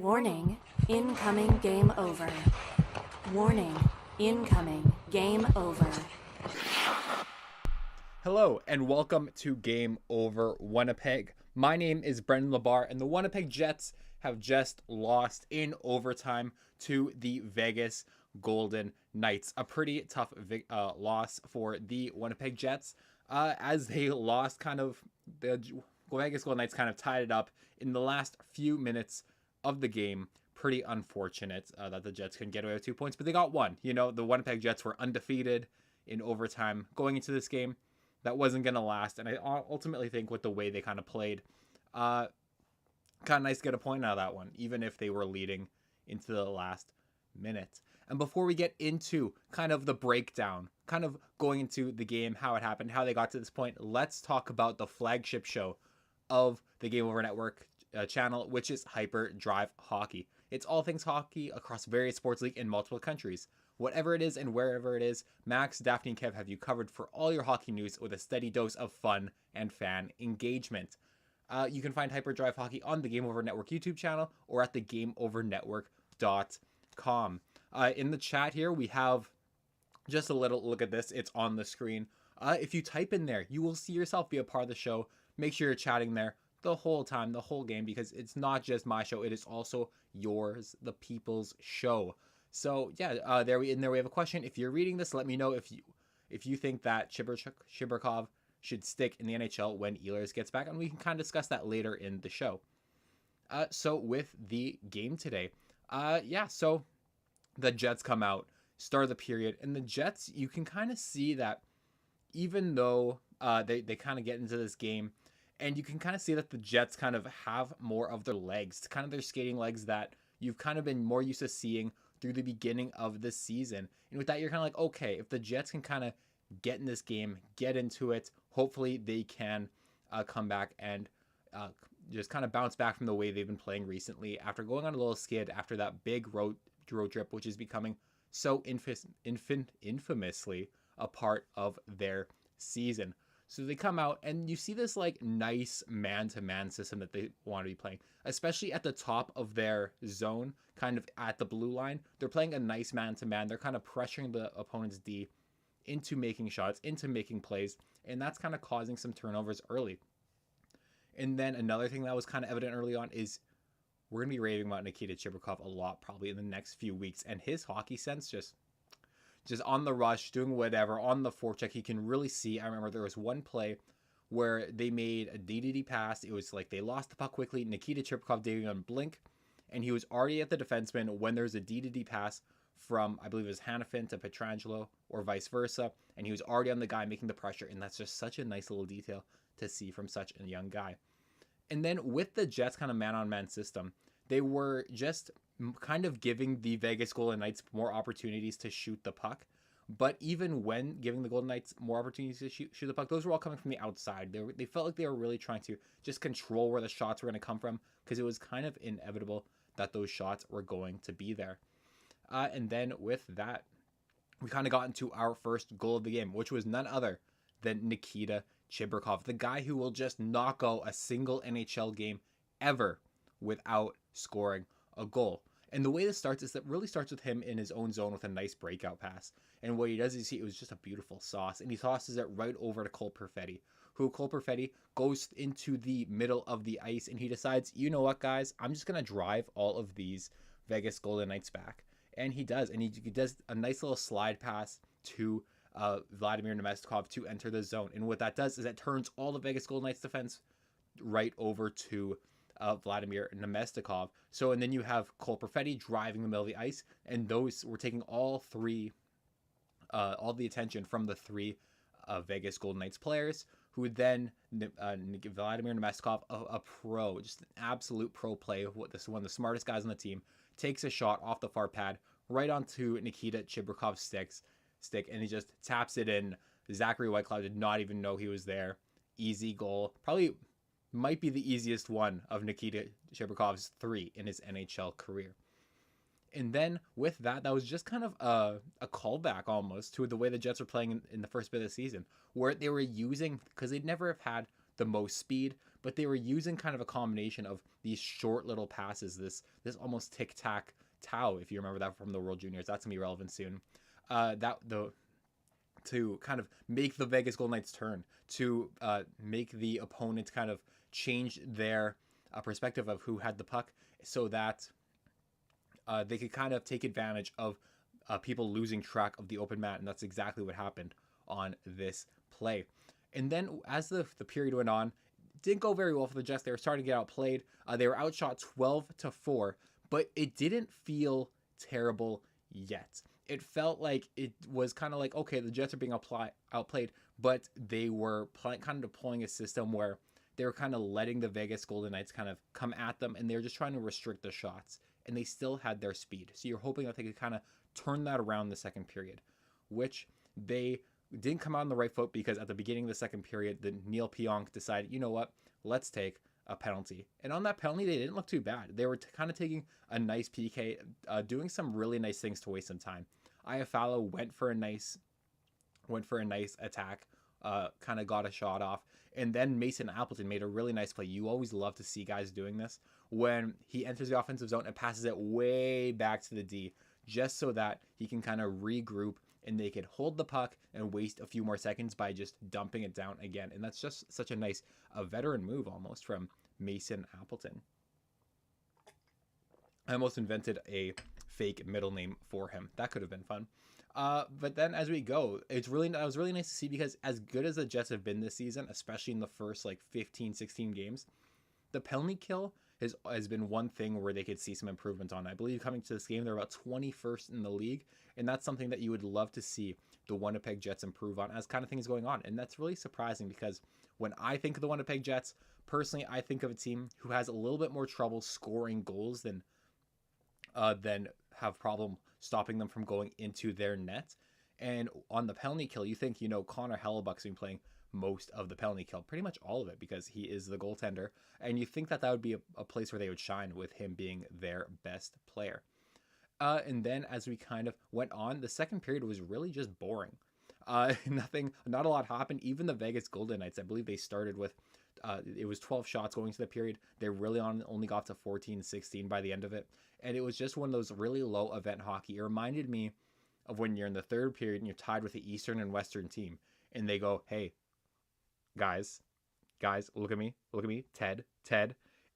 Warning, incoming game over. Warning, incoming game over. Hello and welcome to Game Over Winnipeg. My name is Brendan Labarre, and the Winnipeg Jets have just lost in overtime to the Vegas Golden Knights. A pretty tough loss for the Winnipeg Jets, as they lost the Vegas Golden Knights kind of tied it up in the last few minutes of the game. Pretty unfortunate that the Jets couldn't get away with 2 points, but they got one. You know, the Winnipeg Jets were undefeated in overtime going into this game. That wasn't going to last, and I ultimately think with the way they kind of played, kind of nice to get a point out of that one, even if they were leading into the last minute. And before we get into kind of the breakdown, kind of going into the game, how it happened, how they got to this point, let's talk about the flagship show of the Game Over Network channel, which is Hyper Drive Hockey. It's all things hockey across various sports leagues in multiple countries. Whatever it is and wherever it is, Max, Daphne, and Kev have you covered for all your hockey news with a steady dose of fun and fan engagement. You can find Hyperdrive Hockey on the Game Over Network YouTube channel or at thegameovernetwork.com. In the chat here, we have just a little look at this. It's on the screen. If you type in there, you will see yourself be a part of the show. Make sure you're chatting there the whole time, the whole game, because it's not just my show. It is also yours, the people's show. So yeah, there we have a question. If you're reading this, let me know if you think that Chibrikov should stick in the NHL when Ehlers gets back, and we can kind of discuss that later in the show. So with the game today, so the Jets come out, start of the period, and the Jets, you can kind of see that even though they kind of get into this game, and you can kind of see that the Jets kind of have more of their legs, kind of their skating legs that you've kind of been more used to seeing through the beginning of the season. And with that, you're kind of like, okay, if the Jets can kind of get in this game, get into it, hopefully they can come back and just kind of bounce back from the way they've been playing recently after going on a little skid after that big road trip, which is becoming so infamously a part of their season. So they come out and you see this like nice man-to-man system that they want to be playing, especially at the top of their zone, kind of at the blue line. They're playing a nice man-to-man. They're kind of pressuring the opponent's D into making shots, into making plays, and that's kind of causing some turnovers early. And then another thing that was kind of evident early on is we're going to be raving about Nikita Chibrikov a lot probably in the next few weeks, and his hockey sense just on the rush, doing whatever, on the forecheck, he can really see. I remember there was one play where they made a DDD pass. It was like they lost the puck quickly. Nikita Chibrikov didn't even blink, and he was already at the defenseman when there's a DDD pass from, I believe it was Hanifin to Pietrangelo or vice versa, and he was already on the guy making the pressure, and that's just such a nice little detail to see from such a young guy. And then with the Jets kind of man-on-man system, they were just kind of giving the Vegas Golden Knights more opportunities to shoot the puck. But even when giving the Golden Knights more opportunities to shoot the puck, those were all coming from the outside. They felt like they were really trying to just control where the shots were going to come from, because it was kind of inevitable that those shots were going to be there. And then with that, we kind of got into our first goal of the game, which was none other than Nikita Chibrikov, the guy who will just not go a single NHL game ever without scoring a goal. And the way this starts is that really starts with him in his own zone with a nice breakout pass. And what he does is it was just a beautiful sauce, and he tosses it right over to Cole Perfetti, who Cole Perfetti goes into the middle of the ice, and he decides, you know what, guys, I'm just going to drive all of these Vegas Golden Knights back. And he does, and he does a nice little slide pass to Vladimir Nemestikov to enter the zone. And what that does is it turns all the Vegas Golden Knights defense right over to Vladimir Nemestikov. So, and then you have Cole Perfetti driving the middle of the ice, and those were taking all the attention from the three Vegas Golden Knights players, who would then Vladimir Nemestikov, a pro, just an absolute pro play, one of the smartest guys on the team, takes a shot off the far pad right onto Nikita Chibrikov's stick, and he just taps it in. Zachary Whitecloud did not even know he was there. Easy goal. Probably might be the easiest one of Nikita Chibrikov's 3 in his NHL career. And then with that was just kind of a callback almost to the way the Jets were playing in the first bit of the season, where they were using, because they'd never have had the most speed, but they were using kind of a combination of these short little passes, this almost tic-tac-toe, if you remember that from the World Juniors. That's going to be relevant soon. To kind of make the Vegas Golden Knights turn, to make the opponent kind of change their perspective of who had the puck, so that they could kind of take advantage of people losing track of the open mat, and that's exactly what happened on this play. And then as the period went on, it didn't go very well for the Jets. They were starting to get outplayed. They were outshot 12-4, but it didn't feel terrible yet. It felt like it was kind of like, okay, the Jets are being outplayed, but they were kind of deploying a system where they were kind of letting the Vegas Golden Knights kind of come at them, and they were just trying to restrict the shots, and they still had their speed. So you're hoping that they could kind of turn that around the second period, which they didn't come out on the right foot, because at the beginning of the second period, the Neil Pionk decided, you know what, let's take a penalty. And on that penalty, they didn't look too bad. They were kind of taking a nice PK, doing some really nice things to waste some time. Iafallo went for a nice attack, kind of got a shot off, and then Mason Appleton made a really nice play. You always love to see guys doing this when he enters the offensive zone and passes it way back to the D, just so that he can kind of regroup and they could hold the puck and waste a few more seconds by just dumping it down again. And that's just such a nice, veteran move almost from Mason Appleton. I almost invented a fake middle name for him. That could have been fun. But then as we go, that was really nice to see, because as good as the Jets have been this season, especially in the first 15, 16 games, the penalty kill has been one thing where they could see some improvement on. I believe coming to this game, they're about 21st in the league, and that's something that you would love to see the Winnipeg Jets improve on as kind of things going on. And that's really surprising, because when I think of the Winnipeg Jets, personally, I think of a team who has a little bit more trouble scoring goals than have problem stopping them from going into their net. And on the penalty kill, you think, Connor Hellebuck's been playing most of the penalty kill, pretty much all of it, because he is the goaltender, and you think that would be a place where they would shine with him being their best player. And then as we kind of went on, the second period was really just boring. Not a lot happened. Even the Vegas Golden Knights, I believe they started with it was 12 shots going to the period. They really only got to 14, 16 by the end of it. And it was just one of those really low event hockey. It reminded me of when you're in the third period and you're tied with the Eastern and Western team, and they go, hey, guys, look at me, Ted.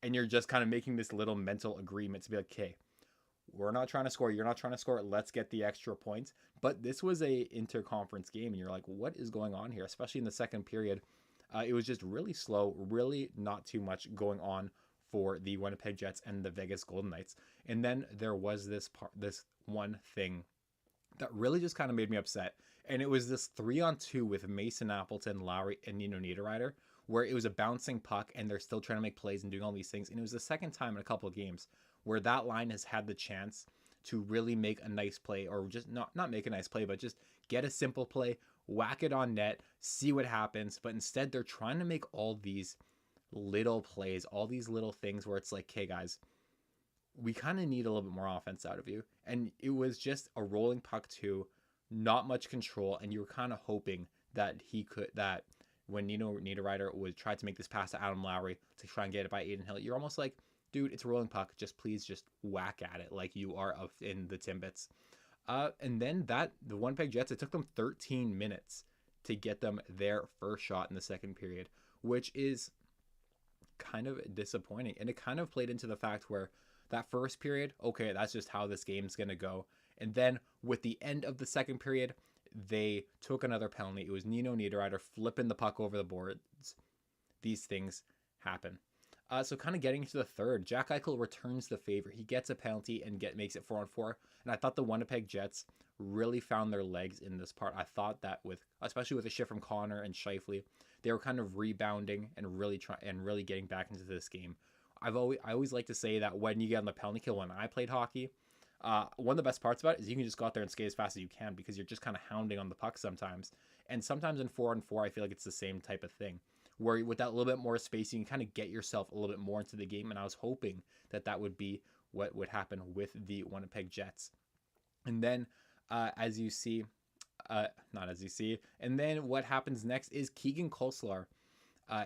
And you're just kind of making this little mental agreement to be like, okay, we're not trying to score, you're not trying to score, let's get the extra points. But this was a interconference game, and you're like, what is going on here? Especially in the second period. It was just really slow, really not too much going on for the Winnipeg Jets and the Vegas Golden Knights. And then there was this one thing that really just kind of made me upset. And it was this 3-on-2 with Mason Appleton, Lowry, and Nino Niederreiter, where it was a bouncing puck and they're still trying to make plays and doing all these things. And it was the second time in a couple of games where that line has had the chance to really make a nice play, or just not make a nice play, but just get a simple play, whack it on net, see what happens. But instead, they're trying to make all these little plays, all these little things where it's like, hey guys, we kind of need a little bit more offense out of you. And it was just a rolling puck too, not much control, and you were kind of hoping that when Nino Niederreiter would try to make this pass to Adam Lowry to try and get it by Aiden Hill, you're almost like, dude, it's a rolling puck, please whack at it like you are up in the Timbits. And then the Winnipeg Jets, it took them 13 minutes to get them their first shot in the second period, which is kind of disappointing. And it kind of played into the fact where that first period, okay, that's just how this game's going to go. And then with the end of the second period, they took another penalty. It was Nino Niederreiter flipping the puck over the boards. These things happen. So kind of getting into the third, Jack Eichel returns the favor. He gets a penalty and makes it 4-on-4. And I thought the Winnipeg Jets really found their legs in this part. I thought that especially with a shift from Connor and Scheifele, they were kind of rebounding and really getting back into this game. I always like to say that when you get on the penalty kill, when I played hockey, one of the best parts about it is you can just go out there and skate as fast as you can, because you're just kind of hounding on the puck sometimes. And sometimes in 4-on-4, I feel like it's the same type of thing, where with that little bit more spacing, you kind of get yourself a little bit more into the game. And I was hoping that would be what would happen with the Winnipeg Jets. And then and then what happens next is Keegan Kolesar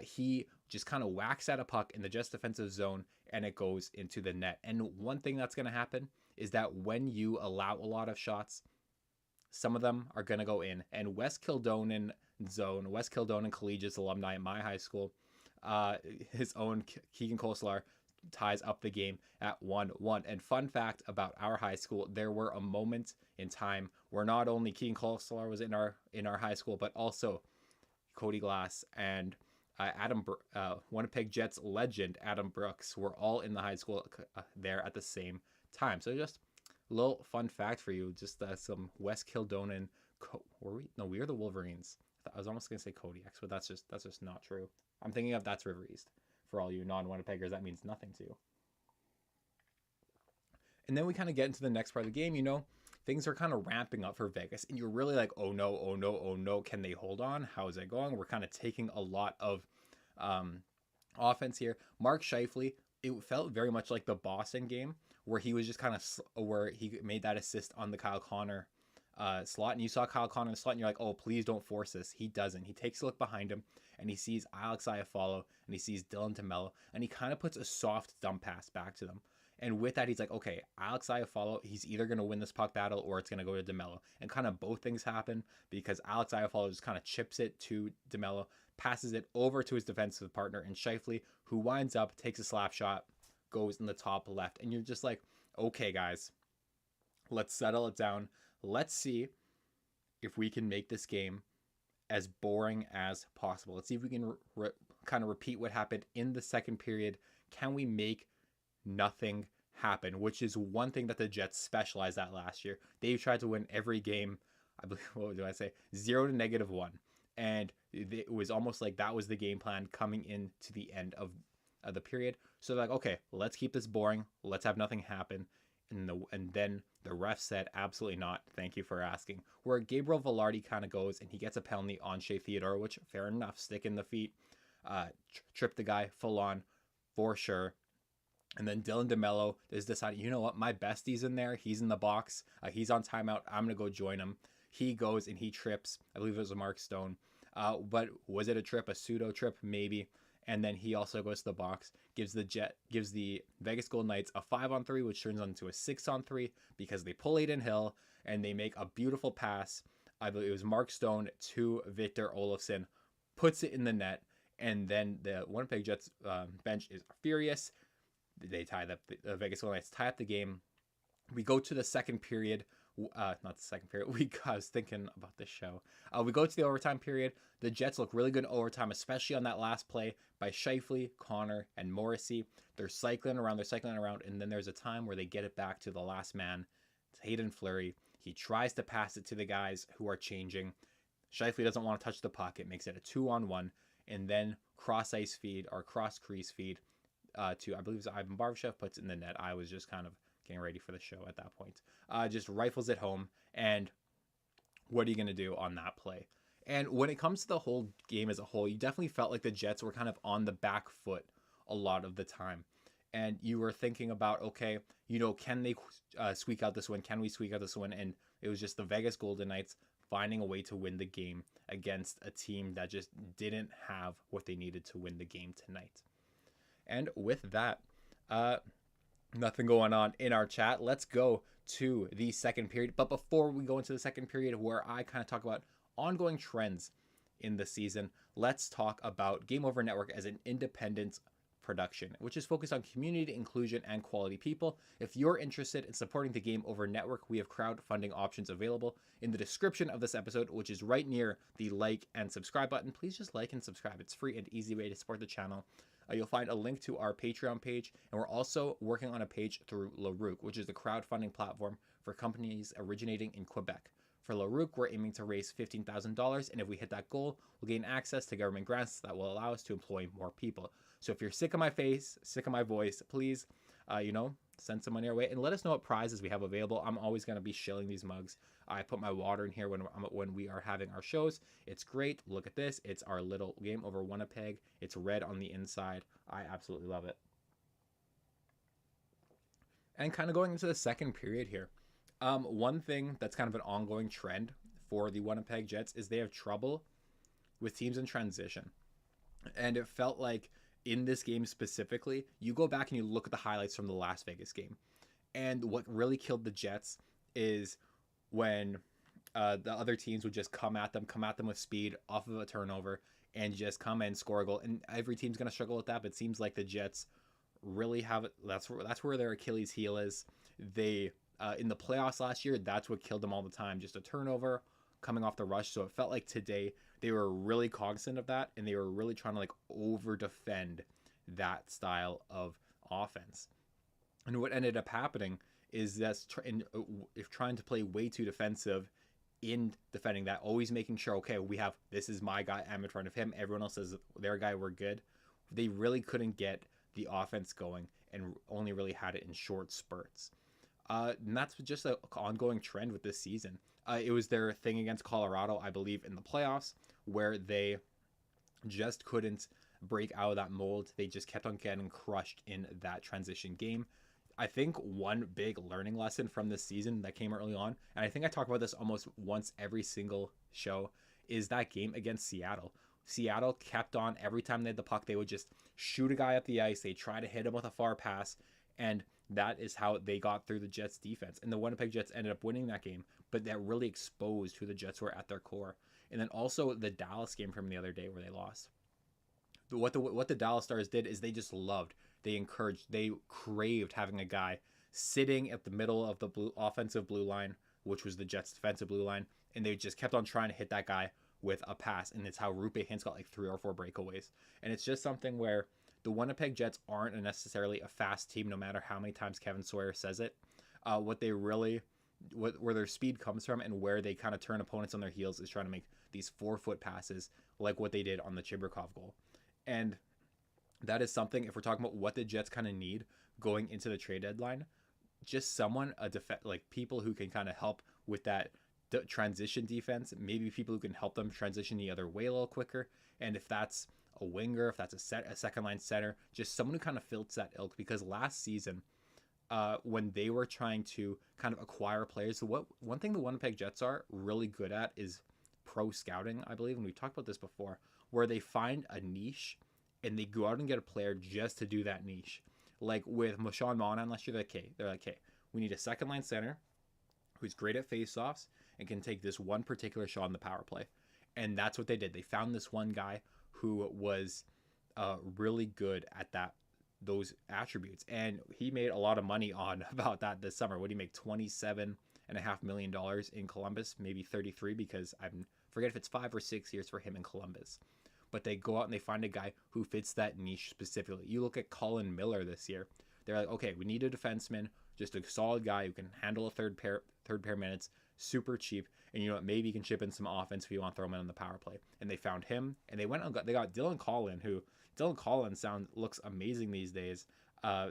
he just kind of whacks at a puck in the Jets defensive zone, and it goes into the net. And one thing that's going to happen is that when you allow a lot of shots, some of them are going to go in. And West Kildonan Collegiate alumni at my high school, his own Keegan Coleslaar, ties up the game at 1-1. And fun fact about our high school, there were a moment in time where not only Keegan Coleslaar was in our high school, but also Cody Glass and Winnipeg Jets legend Adam Brooks were all in the high school there at the same time. So just a little fun fact for you, just some West Kildonan. We were the Wolverines. I was almost gonna say Kodiaks, but that's just not true. I'm thinking of that's River East. For all you non-Winnipeggers, that means nothing to you. And then we kind of get into the next part of the game. Things are kind of ramping up for Vegas, and you're really like, oh no, can they hold on? How is it going? We're kind of taking a lot of offense here. Mark Scheifele, it felt very much like the Boston game, where he was just kind of where he made that assist on the Kyle Connor slot, and you saw Kyle Connor in the slot, and you're like, oh, please don't force this. He doesn't. He takes a look behind him, and he sees Alex Iafallo, and he sees Dylan DeMello, and he kind of puts a soft dump pass back to them. And with that, he's like, okay, Alex Iafallo, he's either going to win this puck battle or it's going to go to DeMello. And kind of both things happen because Alex Iafallo just kind of chips it to DeMello, passes it over to his defensive partner, and Scheifele, who winds up, takes a slap shot, goes in the top left. And you're just like, okay, guys, let's settle it down. Let's see if we can make this game as boring as possible. Let's see if we can kind of repeat what happened in the second period. Can we make nothing happen? Which is one thing that the Jets specialized at last year. They tried to win every game, I believe, 0 to -1. And it was almost like that was the game plan coming into the end of the period. So they're like, okay, let's keep this boring. Let's have nothing happen. And then the ref said, absolutely not. Thank you for asking. Where Gabriel Velarde kind of goes and he gets a penalty on Shea Theodore, which fair enough, stick in the feet, trip the guy full on for sure. And then Dylan DeMello is deciding, you know what, my bestie's in there. He's in the box. He's on timeout. I'm going to go join him. He goes and he trips. I believe it was a Mark Stone. But was it a trip, a pseudo trip? Maybe. And then he also goes to the box, gives the Vegas Golden Knights a 5-on-3, which turns into a 6-on-3 because they pull Aiden Hill and they make a beautiful pass. I believe it was Mark Stone to Victor Olofsson, puts it in the net, and then the Winnipeg Jets bench is furious. They the Vegas Golden Knights tie up the game. We go to the second period. Not the second period. I was thinking about this show. We go to the overtime period. The Jets look really good in overtime, especially on that last play by Scheifele, Connor, and Morrissey. They're cycling around, and then there's a time where they get it back to the last man. It's Hayden Fleury. He tries to pass it to the guys who are changing. Scheifele doesn't want to touch the puck. It makes it a 2-on-1, and then cross crease feed to, I believe it was Ivan Barbashev, puts it in the net. I was just kind of getting ready for the show at that point. Just rifles it home, and what are you going to do on that play? And when it comes to the whole game as a whole, you definitely felt like the Jets were kind of on the back foot a lot of the time. And you were thinking about, okay, can they squeak out this win? Can we squeak out this win? And it was just the Vegas Golden Knights finding a way to win the game against a team that just didn't have what they needed to win the game tonight. And with that, nothing going on in our chat. Let's go to the second period. But before we go into the second period, where I kind of talk about ongoing trends in the season, let's talk about Game Over Network as an independent production, which is focused on community inclusion and quality people. If you're interested in supporting the Game Over Network, we have crowdfunding options available in the description of this episode, which is right near the like and subscribe button. Please just like and subscribe. It's free and easy way to support the channel. You'll find a link to our Patreon page, and we're also working on a page through LaRouque, which is the crowdfunding platform for companies originating in Quebec. For LaRouque, we're aiming to raise $15,000, and if we hit that goal, we'll gain access to government grants that will allow us to employ more people. So if you're sick of my face, sick of my voice, please, send some money our way and let us know what prizes we have available. I'm always going to be shilling these mugs. I put my water in here when we are having our shows. It's great. Look at this. It's our little Game Over Winnipeg. It's red on the inside. I absolutely love it. And kind of going into the second period here. One thing that's kind of an ongoing trend for the Winnipeg Jets is they have trouble with teams in transition. And it felt like in this game specifically, you go back and you look at the highlights from the Las Vegas game. And what really killed the Jets is when the other teams would just come at them with speed off of a turnover, and just come and score a goal. And every team's going to struggle with that, but it seems like the Jets really have it. That's where their Achilles heel is. They in the playoffs last year, that's what killed them all the time. Just a turnover coming off the rush. So it felt like today they were really cognizant of that, and they were really trying to like over defend that style of offense. And what ended up happening is that's if trying to play way too defensive in defending that, always making sure, okay, this is my guy, I'm in front of him, everyone else is their guy, we're good. They really couldn't get the offense going and only really had it in short spurts. And that's just an ongoing trend with this season. It was their thing against Colorado, I believe, in the playoffs, where they just couldn't break out of that mold. They just kept on getting crushed in that transition game. I think one big learning lesson from this season that came early on, and I think I talk about this almost once every single show, is that game against Seattle. Seattle kept on, every time they had the puck, they would just shoot a guy up the ice. They try to hit him with a far pass, and that is how they got through the Jets defense. And the Winnipeg Jets ended up winning that game, but that really exposed who the Jets were at their core. And then also the Dallas game from the other day where they lost. What the Dallas Stars did is they just loved, they encouraged, they craved having a guy sitting at the middle of the offensive blue line, which was the Jets' defensive blue line, and they just kept on trying to hit that guy with a pass. And it's how Rupe Hintz got like 3 or 4 breakaways. And it's just something where the Winnipeg Jets aren't necessarily a fast team, no matter how many times Kevin Sawyer says it. Where their speed comes from and where they kind of turn opponents on their heels is trying to make these 4-foot passes like what they did on the Chibrikov goal. And that is something, if we're talking about what the Jets kind of need going into the trade deadline, just someone, like people who can kind of help with that transition defense, maybe people who can help them transition the other way a little quicker. And if that's a winger, if that's a second line center, just someone who kind of fills that ilk. Because last season, when they were trying to kind of acquire players, one thing the Winnipeg Jets are really good at is pro scouting, I believe, and we've talked about this before, where they find a niche and they go out and get a player just to do that niche. Like with Sean Monahan last year, they're like, okay, we need a second line center who's great at faceoffs and can take this one particular shot on the power play. And that's what they did. They found this one guy who was really good at those attributes, and he made a lot of money on about that this summer. What did he make? $27.5 million in Columbus, maybe 33, because I forget if it's 5 or 6 years for him in Columbus. But they go out and they find a guy who fits that niche specifically. You look at Colin Miller this year. They're like, okay, we need a defenseman, just a solid guy who can handle a third pair minutes, super cheap, and you know what, maybe you can chip in some offense if you want to throw him in on the power play. And they found him, and they got Dylan Collin, looks amazing these days.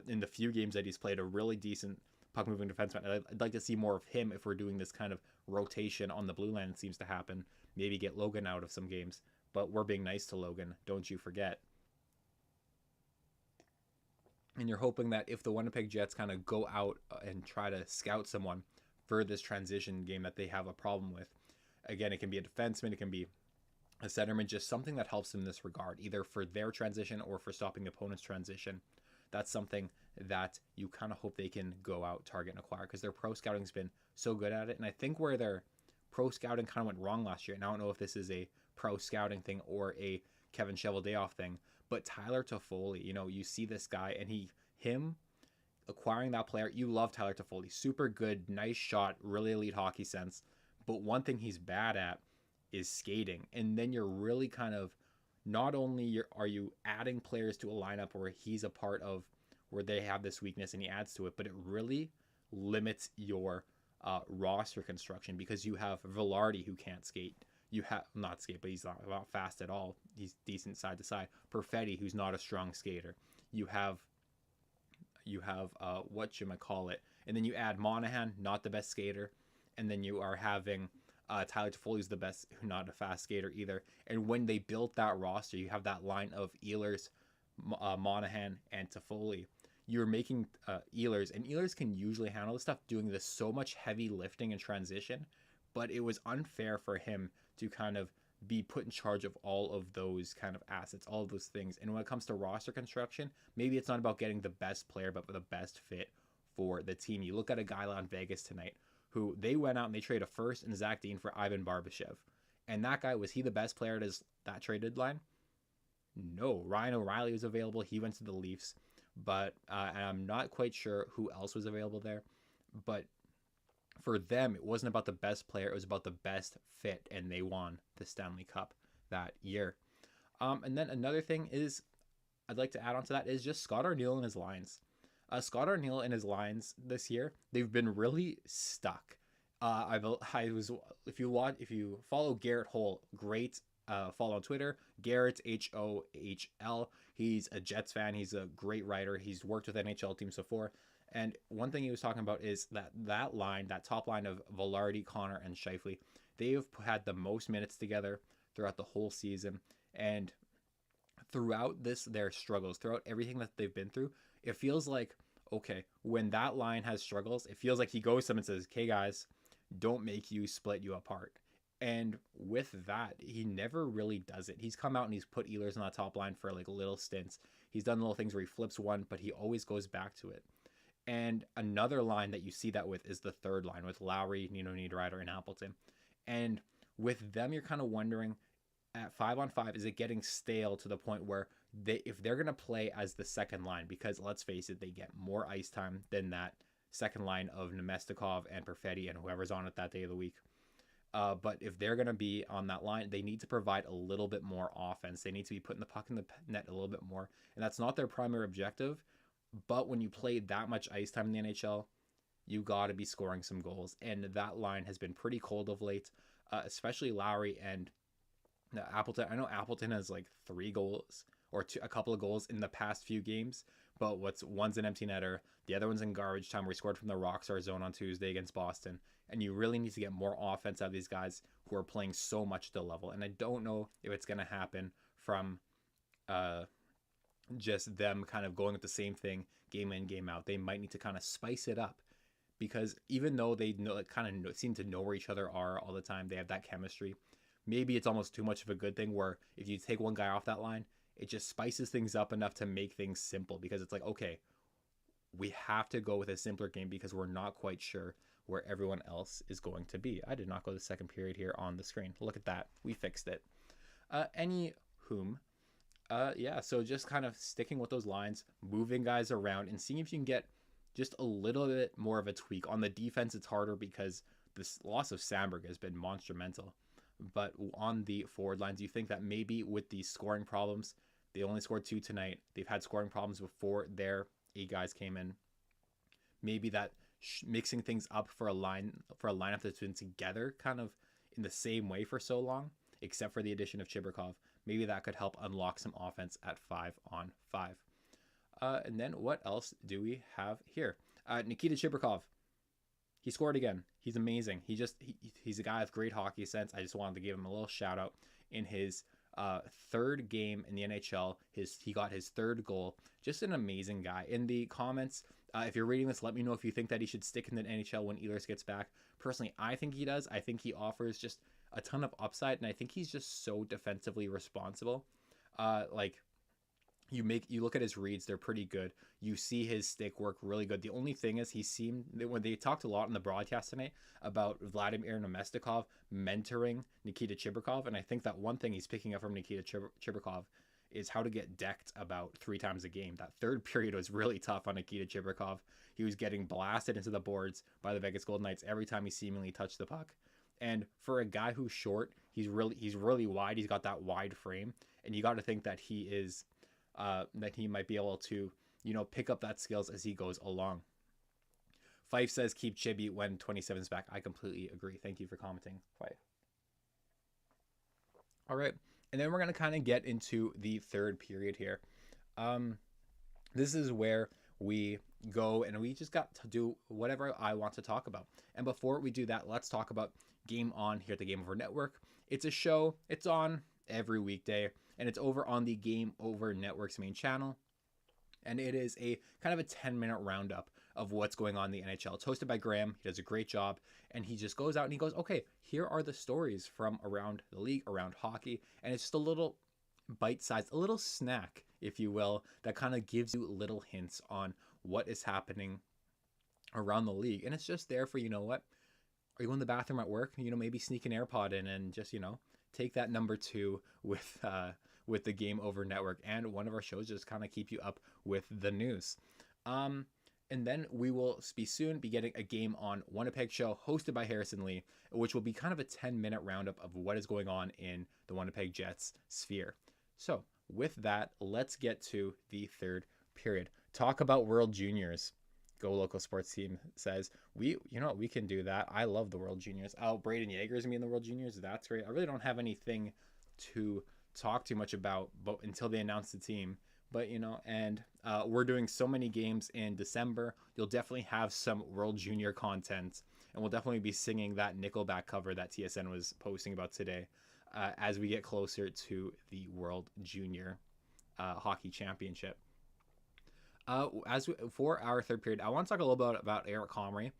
In the few games that he's played, a really decent puck moving defenseman. I'd like to see more of him if we're doing this kind of rotation on the blue line that seems to happen. Maybe get Logan out of some games, but we're being nice to Logan, don't you forget. And you're hoping that if the Winnipeg Jets kind of go out and try to scout someone for this transition game that they have a problem with, again, it can be a defenseman, it can be a centerman, just something that helps them in this regard, either for their transition or for stopping the opponent's transition. That's something that you kind of hope they can go out, target, and acquire, because their pro scouting's been so good at it. And I think where their pro scouting kind of went wrong last year, and I don't know if this is a pro scouting thing or a Kevin Cheveldayoff thing, but Tyler Toffoli, you see this guy and him acquiring that player. You love Tyler Toffoli, super good, nice shot, really elite hockey sense. But one thing he's bad at is skating. And then you're really kind of, not only are you adding players to a lineup where he's a part of, where they have this weakness and he adds to it, but it really limits your roster construction, because you have Velarde who can't skate. You have not skate, but he's not fast at all. He's decent side to side. Perfetti, who's not a strong skater. You have whatchamacallit, and then you add Monahan, not the best skater, and then you are having Tyler Toffoli, who's the best, not a fast skater either. And when they built that roster, you have that line of Ehlers, Monahan, and Toffoli. You're making Ehlers, and Ehlers can usually handle this stuff, doing this so much heavy lifting and transition, but it was unfair for him to kind of be put in charge of all of those kind of assets, all of those things. And when it comes to roster construction, maybe it's not about getting the best player, but the best fit for the team. You look at a guy on Vegas tonight who they went out and they traded a first and Zach Dean for Ivan Barbashev. And that guy, was he the best player at that trade deadline? No. Ryan O'Reilly was available. He went to the Leafs. But and I'm not quite sure who else was available there. But for them, it wasn't about the best player. It was about the best fit. And they won the Stanley Cup that year. And then another thing is, I'd like to add on to that, is just Scott Arniel and his lines. Scott Arniel and his lines this year, they've been really stuck. If you follow Garrett Hole, great follow on Twitter, Garrett HOHL. He's a Jets fan. He's a great writer. He's worked with NHL teams before. And one thing he was talking about is that line, that top line of Velarde, Connor, and Scheifele, they've had the most minutes together throughout the whole season. And throughout their struggles, throughout everything that they've been through, it feels like, okay, when that line has struggles, it feels like he goes to them and says, okay, guys, don't make you split you apart. And with that, he never really does it. He's come out and he's put Ehlers on that top line for like little stints. He's done little things where he flips one, but he always goes back to it. And another line that you see that with is the third line with Lowry, Nino Niederreiter, and Appleton. And with them, you're kind of wondering, at 5-on-5, is it getting stale to the point where if they're going to play as the second line, because let's face it, they get more ice time than that second line of Nemestikov and Perfetti and whoever's on it that day of the week. But if they're going to be on that line, they need to provide a little bit more offense. They need to be putting the puck in the net a little bit more. And that's not their primary objective. But when you play that much ice time in the NHL, you got to be scoring some goals. And that line has been pretty cold of late, especially Lowry and Appleton. I know Appleton has like 3 goals or a couple of goals in the past few games, but one's an empty netter, the other one's in garbage time where he scored from the Rockstar zone on Tuesday against Boston. And you really need to get more offense out of these guys who are playing so much to level. And I don't know if it's going to happen from just them kind of going with the same thing game in, game out. They might need to kind of spice it up, because even though they seem to know where each other are all the time, they have that chemistry. Maybe it's almost too much of a good thing where if you take one guy off that line, it just spices things up enough to make things simple, because it's like, okay, we have to go with a simpler game because we're not quite sure where everyone else is going to be. I did not go to the second period here on the screen. Look at that. We fixed it. So just kind of sticking with those lines, moving guys around and seeing if you can get just a little bit more of a tweak. On the defense, it's harder because this loss of Sandberg has been monumental. But on the forward lines, you think that maybe with the scoring problems, they only scored 2 tonight. They've had scoring problems before their 8 guys came in. Maybe that mixing things up for a lineup that's been together kind of in the same way for so long, except for the addition of Chibrikov, maybe that could help unlock some offense at 5-on-5. And then what else do we have here? Nikita Chibrikov. He scored again. He's amazing. He's a guy with great hockey sense. I just wanted to give him a little shout out. In his third game in the NHL, he got his 3rd goal. Just an amazing guy. In the comments, if you're reading this, let me know if you think that he should stick in the NHL when Ehlers gets back. Personally, I think he does. I think he offers just a ton of upside, and I think he's just so defensively responsible. You look at his reads, they're pretty good. You see his stick work really good. The only thing is when they talked a lot in the broadcast tonight about Vladimir Nemestikov mentoring Nikita Chibrikov, and I think that one thing he's picking up from Nikita Chibrikov is how to get decked about 3 times a game. That third period was really tough on Nikita Chibrikov. He was getting blasted into the boards by the Vegas Golden Knights every time he seemingly touched the puck. And for a guy who's short, he's really wide. He's got that wide frame, and you got to think that he might be able to, pick up that skills as he goes along. Fife says keep Chibi when 27's back. I completely agree. Thank you for commenting, Fife. All right, and then we're going to kind of get into the third period here. This is where we go and we just got to do whatever I want to talk about. And before we do that, let's talk about Game On here at the Game Over Network. It's a show. It's on every weekday, and it's over on the Game Over Network's main channel. And it is a kind of a 10-minute roundup of what's going on in the NHL. It's hosted by Graham. He does a great job. And he just goes out and he goes, okay, here are the stories from around the league, around hockey. And it's just a little bite-sized, a little snack, if you will, that kind of gives you little hints on what is happening around the league. And it's just there for, you know what, are you in the bathroom at work? You know, maybe sneak an AirPod in and just, you know, take that number 2 with the Game Over Network and one of our shows, just kind of keep you up with the news. And then we will soon be getting a Game on Winnipeg show hosted by Harrison Lee, which will be kind of a 10-minute roundup of what is going on in the Winnipeg Jets sphere. So with that, let's get to the third period. Talk about World Juniors. Go Local Sports Team says, you know what, we can do that. I love the World Juniors. Braden Yeager's me in the World Juniors. That's great. I really don't have anything to talk too much about until they announce the team. But, you know, and we're doing so many games in December. You'll definitely have some World Junior content. And we'll definitely be singing that Nickelback cover that TSN was posting about today as we get closer to the World Junior Hockey Championship. For our third period, I want to talk a little bit about Eric Comrie.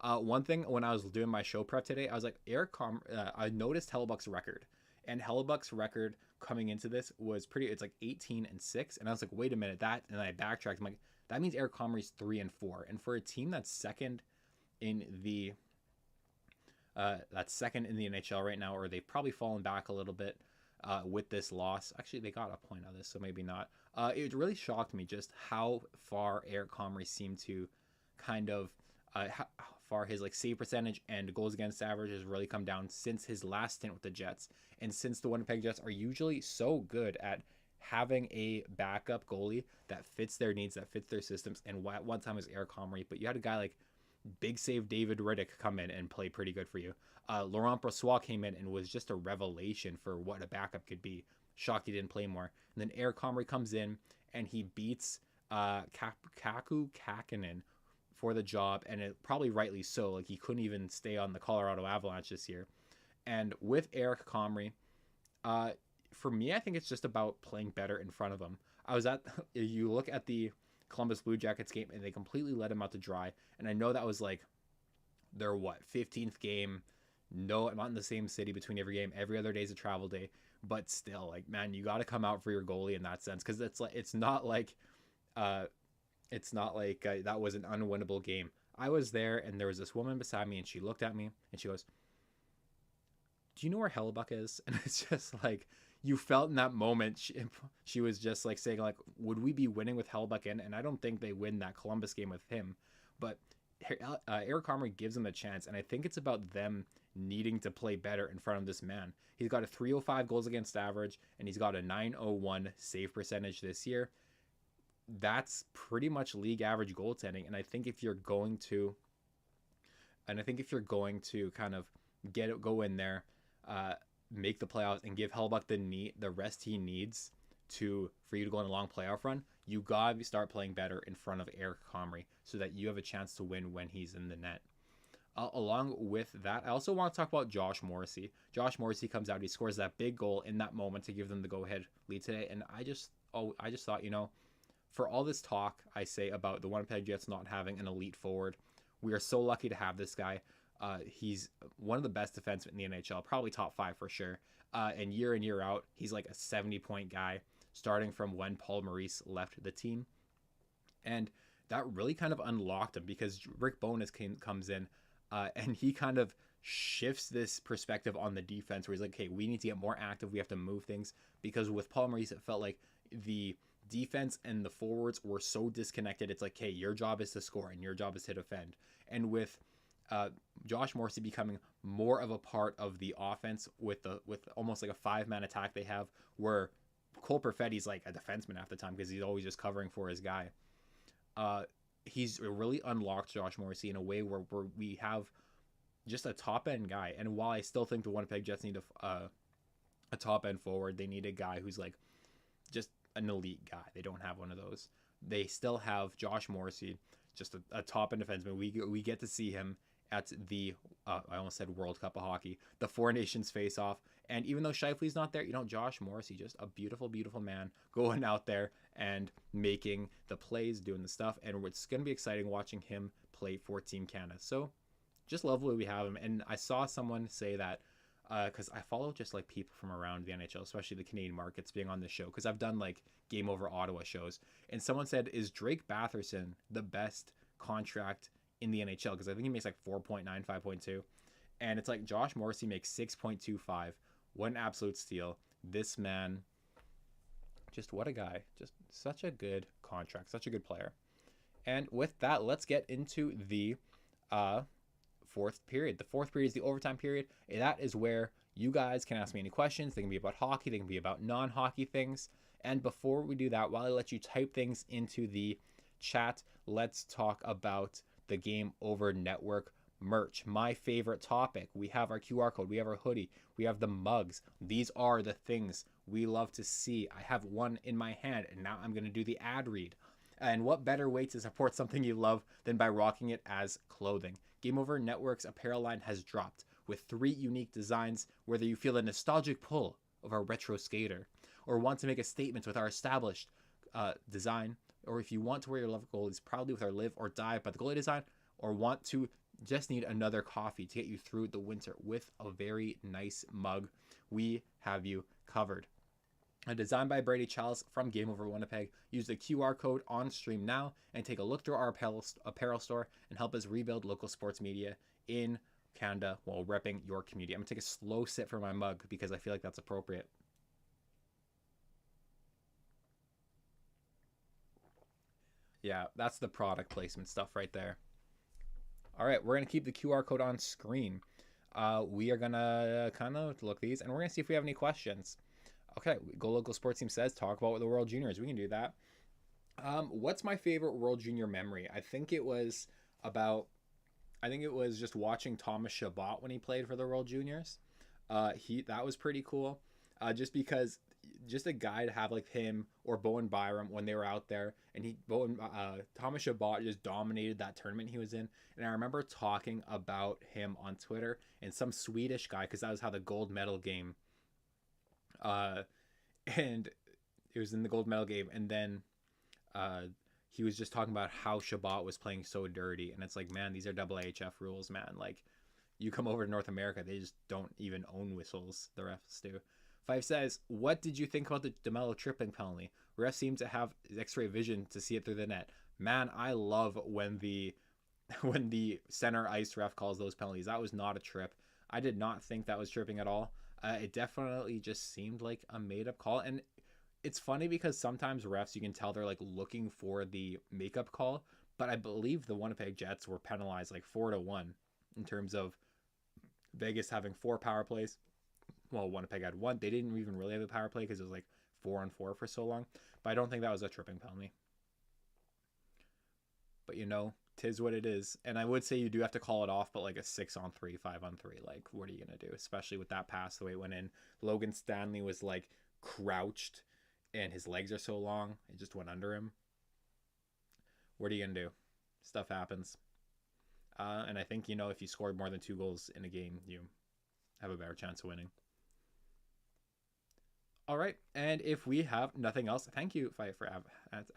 One thing when I was doing my show prep today, I was like, I noticed Hellebuck's record. And Hellebuck's record coming into this was it's like 18-6. And I was like, wait a minute, and I backtracked. I'm like, that means Eric Comrie's 3-4. And for a team that's second in the NHL right now, or they've probably fallen back a little bit with this loss. Actually, they got a point out of this, so maybe not. It really shocked me just how far Eric Comrie seemed to kind of how far his like save percentage and goals against average has really come down since his last stint with the Jets. And since the Winnipeg Jets are usually so good at having a backup goalie that fits their needs, that fits their systems, and one time was Eric Comrie, but you had a guy like big save David Riddick come in and play pretty good for you. Laurent Brossoit came in and was just a revelation for what a backup could be. Shocked he didn't play more. And then Eric Comrie comes in and he beats Kaku Kakinen for the job, and it probably rightly so. Like, he couldn't even stay on the Colorado Avalanche this year. And with Eric Comrie, for me, I think it's just about playing better in front of him. You look at the Columbus Blue Jackets game, and they completely let him out to dry. And I know that was like their 15th game. No, I'm not in the same city between every game. Every other day is a travel day. But still, like, man, you got to come out for your goalie in that sense, because it's not like that was an unwinnable game. I was there, and there was this woman beside me, and she looked at me, and she goes, "Do you know where Hellebuck is?" And it's just like, you felt in that moment, she was just like saying, like, would we be winning with Hellebuck in? And I don't think they win that Columbus game with him. But Eric Comrie gives them a chance, and I think it's about them needing to play better in front of this man. He's got a 305 goals against average, and he's got a 901 save percentage this year. That's pretty much league average goaltending. And I think if you're going to kind of go in there, make the playoffs, and give Hellebuck the rest he needs for you to go on a long playoff run, you gotta start playing better in front of Eric Comrie so that you have a chance to win when he's in the net. Along with that, I also want to talk about Josh Morrissey. Josh Morrissey comes out, he scores that big goal in that moment to give them the go-ahead lead today, and I just thought, you know, for all this talk I say about the Winnipeg Jets not having an elite forward, we are so lucky to have this guy. He's one of the best defensemen in the NHL, probably top 5 for sure. And year in, year out, he's like a 70-point guy, starting from when Paul Maurice left the team. And that really kind of unlocked him, because Rick Bowness comes in, and he kind of shifts this perspective on the defense, where he's like, okay, we need to get more active. We have to move things, because with Paul Maurice, it felt like the defense and the forwards were so disconnected. It's like, hey, your job is to score and your job is to defend. And with Josh Morrissey becoming more of a part of the offense with almost like a 5-man attack they have, where Cole Perfetti's like a defenseman half the time because he's always just covering for his guy. He's really unlocked Josh Morrissey in a way where we have just a top-end guy. And while I still think the Winnipeg Jets need a top-end forward, they need a guy who's like just an elite guy. They don't have one of those. They still have Josh Morrissey, just a top-end defenseman. We get to see him, at the I almost said World Cup of Hockey, the Four Nations face-off. And even though Shifley's not there, Josh Morrissey, just a beautiful, beautiful man going out there and making the plays, doing the stuff. And it's going to be exciting watching him play for Team Canada. So just love the way we have him. And I saw someone say that because I follow just like people from around the NHL, especially the Canadian markets, being on this show, because I've done like Game Over Ottawa shows. And someone said, is Drake Batherson the best contract in the NHL? Because I think he makes like 4.9, 5.2. And it's like Josh Morrissey makes 6.25. What an absolute steal. This man, just what a guy. Just such a good contract, such a good player. And with that, let's get into the fourth period. The fourth period is the overtime period. And that is where you guys can ask me any questions. They can be about hockey. They can be about non-hockey things. And before we do that, while I let you type things into the chat, let's talk about the Game Over Network merch. My favorite topic. We have our QR code. We have our hoodie. We have the mugs. These are the things we love to see. I have one in my hand, and now I'm going to do the ad read. And what better way to support something you love than by rocking it as clothing? Game Over Network's apparel line has dropped with 3 unique designs. Whether you feel a nostalgic pull of our retro skater, or want to make a statement with our established design, or if you want to wear your love goalies proudly with our live or die by the goalie design, or want to just need another coffee to get you through the winter with a very nice mug, we have you covered. Designed by Brady Chalice from Game Over Winnipeg. Use the QR code on stream now and take a look through our apparel store and help us rebuild local sports media in Canada while repping your community. I'm going to take a slow sip for my mug because I feel like that's appropriate. Yeah, that's the product placement stuff right there. All right, we're going to keep the QR code on screen. We are going to kind of look these, and we're going to see if we have any questions. Okay, Go Local Sports Team says, talk about the World Juniors. We can do that. What's my favorite World Junior memory? I think it was just watching Thomas Chabot when he played for the World Juniors. That was pretty cool. Just because just a guy to have like him or Bowen Byram when they were out there, and Thomas Chabot just dominated that tournament he was in. And I remember talking about him on Twitter, and some Swedish guy, because that was how the gold medal game, and it was in the gold medal game, and then he was just talking about how Chabot was playing so dirty, and it's like, man, these are AAHF rules, man. Like, you come over to North America, they just don't even own whistles. The refs do. Five says, what did you think about the DeMello tripping penalty? Refs seem to have X-ray vision to see it through the net. Man, I love when the center ice ref calls those penalties. That was not a trip. I did not think that was tripping at all. It definitely just seemed like a made-up call. And it's funny because sometimes refs, you can tell they're like looking for the makeup call. But I believe the Winnipeg Jets were penalized like 4-1 in terms of Vegas having 4 power plays. Well, Winnipeg had 1. They didn't even really have a power play because it was like 4-on-4 for so long. But I don't think that was a tripping penalty. But tis what it is. And I would say you do have to call it off, but like a 6-on-3, 5-on-3, like what are you going to do? Especially with that pass, the way it went in. Logan Stanley was like crouched and his legs are so long, it just went under him. What are you going to do? Stuff happens. And I think, if you scored more than 2 goals in a game, you have a better chance of winning. All right. And if we have nothing else, thank you, Fight, for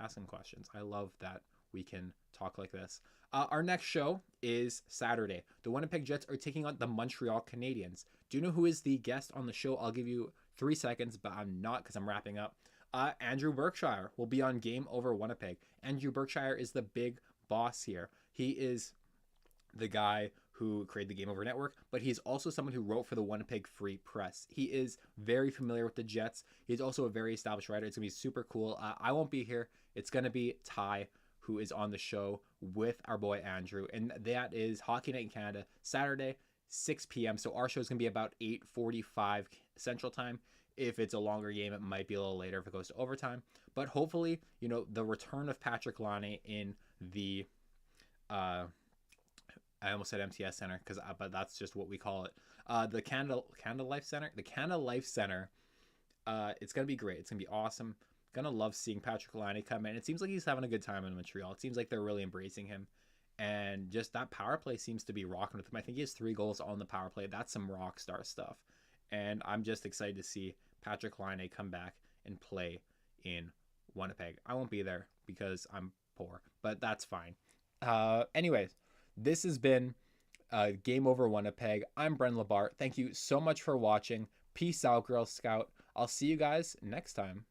asking questions. I love that we can talk like this. Our next show is Saturday. The Winnipeg Jets are taking on the Montreal Canadiens. Do you know who is the guest on the show? I'll give you 3 seconds, but I'm not because I'm wrapping up. Andrew Berkshire will be on Game Over Winnipeg. Andrew Berkshire is the big boss here. He is the guy who created the Game Over Network, but he's also someone who wrote for the Winnipeg Free Press. He is very familiar with the Jets. He's also a very established writer. It's going to be super cool. I won't be here. It's going to be Ty, who is on the show with our boy Andrew, and that is Hockey Night in Canada, Saturday, 6 p.m. So our show is going to be about 8:45 Central Time. If it's a longer game, it might be a little later if it goes to overtime. But hopefully, the return of Patrick Laine in the I almost said MTS Center, but that's just what we call it. The Canada Life Center. The Canada Life Center. It's gonna be great. It's gonna be awesome. Gonna love seeing Patrick Laine come in. It seems like he's having a good time in Montreal. It seems like they're really embracing him, And just that power play seems to be rocking with him. I think he has 3 goals on the power play. That's some rock star stuff. And I'm just excited to see Patrick Laine come back and play in Winnipeg. I won't be there because I'm poor, but that's fine. Anyways, this has been Game Over Winnipeg. I'm Brendan Labarre. Thank you so much for watching. Peace out, Girl Scout. I'll see you guys next time.